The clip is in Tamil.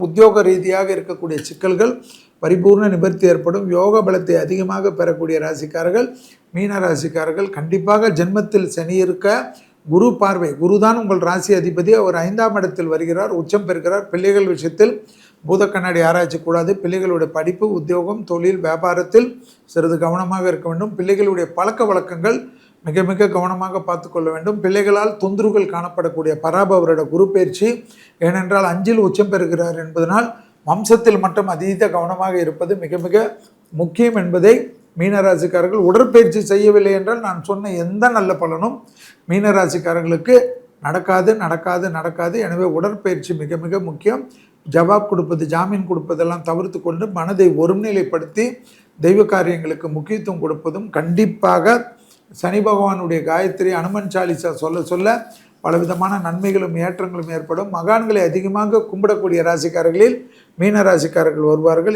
உத்தியோக ரீதியாக இருக்கக்கூடிய சிக்கல்கள் பரிபூர்ண நிவர்த்தி ஏற்படும். யோக பலத்தை அதிகமாக பெறக்கூடிய ராசிக்காரர்கள் மீன ராசிக்காரர்கள். கண்டிப்பாக ஜென்மத்தில் சனி இருக்க, குரு பார்வை, குருதான் உங்கள் ராசி அதிபதி. அவர் 5ஆம் இடத்தில் வருகிறார், உச்சம் பெறுகிறார். பிள்ளைகள் விஷயத்தில் பூத கண்ணாடி ஆராய்ச்சி கூடாது. பிள்ளைகளுடைய படிப்பு, உத்தியோகம், தொழில், வியாபாரத்தில் சிறிது கவனமாக இருக்க வேண்டும். பிள்ளைகளுடைய பழக்க வழக்கங்கள் மிக மிக கவனமாக பார்த்து கொள்ள வேண்டும். பிள்ளைகளால் தொந்தரவுகள் காணப்படக்கூடிய பராபவரோட குரு பயிற்சி, ஏனென்றால் 5இல் உச்சம் பெறுகிறார் என்பதனால் வம்சத்தில் மட்டும் அதீத கவனமாக இருப்பது மிக மிக முக்கியம் என்பதை மீனராசிக்காரர்கள். உடற்பயிற்சி செய்யவில்லை என்றால் நான் சொன்ன எந்த நல்ல பலனும் மீனராசிக்காரர்களுக்கு நடக்காது நடக்காது நடக்காது. எனவே உடற்பயிற்சி மிக மிக முக்கியம். ஜவாப் கொடுப்பது, ஜாமீன் கொடுப்பதெல்லாம் தவிர்த்து கொண்டு மனதை ஒருநிலைப்படுத்தி தெய்வ காரியங்களுக்கு முக்கியத்துவம் கொடுப்பதும், கண்டிப்பாக சனி பகவானுடைய காயத்ரி, அனுமன் சாலிசா சொல்ல சொல்ல பலவிதமான நன்மைகளும் ஏற்றங்களும் ஏற்படும். மகான்களை அதிகமாக கும்பிடக்கூடிய ராசிக்காரர்களில் மீன ராசிக்காரர்கள் வருவார்கள்.